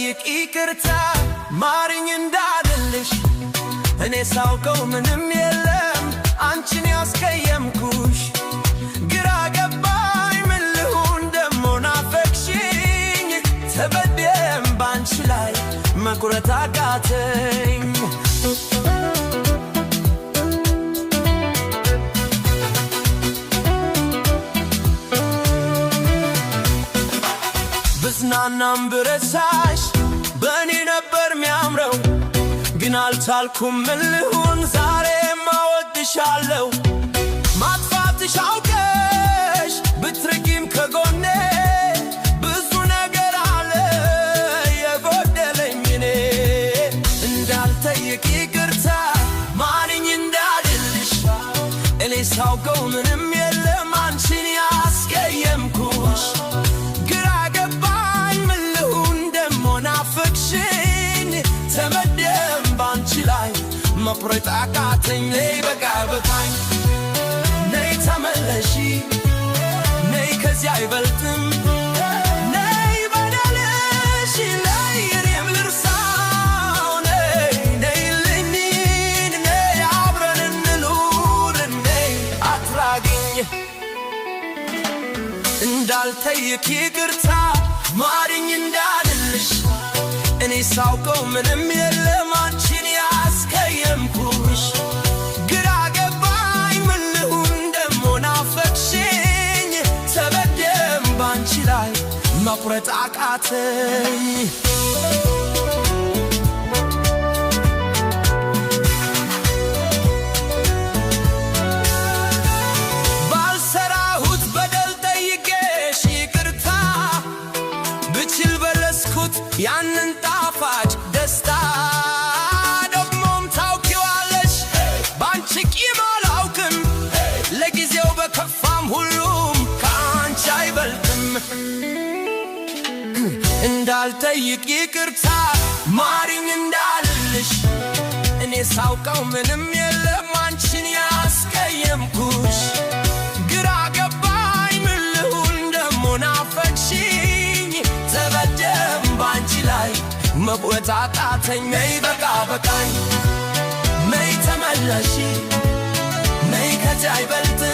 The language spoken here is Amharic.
እንዳልጠይቅ ይቅርታ ማሪኝ እንዳልልሽ እኔ ሳውቀው ምንም የለም አንቺን ያስቀየምኩሽ ግራ ገባኝ ምን ልሁን ደሞ ናፈቅሽኝ ተበደም ባንቺ ላይ መቁረጥ አቃተኝ ብዝናናም ብረሳሽ በእኔ ነበር ሚያምረው ግን አልቻልኩም ምን ልሁን ዛሬም አወድሻለሁ ማጥፋትሽ አውቀሽ ብትርቂም ከጎኔ ብዙ ነገር አለ የጎደለኝ እኔ እንዳልጠይቅ ይቅርታ ማሪኝ እንዳልልሽ እኔ ሳውቀው ምንም የለም አንቺን ያስቀየምኩሽ ግራ ገባኝ ምን ልሁን ደሞ ናፈቅሽኝ ተመደም ባንቺ ላይ መቁረጥ አቃተኝ ነይ በቃ በቃኝ ነይ ተመለሺ ነይ ከዚህ አይበልጥም ነይ በደልሽ ነይ እኔም ልርሳው ነይ ልኝን ነይ አብረን እንኑር ነይ አትራጊኝ እንዳልጠይቅ ይቅርታ ማሪኝ እንዳልልሽ እኔ ሳውቀው ምንም የለም አንቺን ያስቀየምኩሽ ግራ ገባኝ ምን ልሁን ደሞ ናፈቅሽኝ ተበደም ባንቺ ላይ መቁረጥ አቃተኝ ባልሰራሁት በደል ጠይቄሽ ይቅርታ ብችል በለስኩት ያንን ጣፋጭ ደስታ ደግሞም ታውቂዋለሽ ባንቺ ቂም አላውቅም ለጊዜው በከፋም ሁሉም ከአንቺ አይበልጥም እንዳልጠይቅ ይቅርታ ማሪኝ እንዳልልሽ እኔ ሳውቀው ምንም የለም አንቺን ያስቀየምኩሽ ግራ ገባኝ ምን ልሁን ደሞ ናፈቅሽኝ ተበደም ባንቺ ላይ መቁረጥ አቃተኝ ነይ በቃ በቃኝ ነይ ተመለሺ ነይ ከዚህ አይበልጥም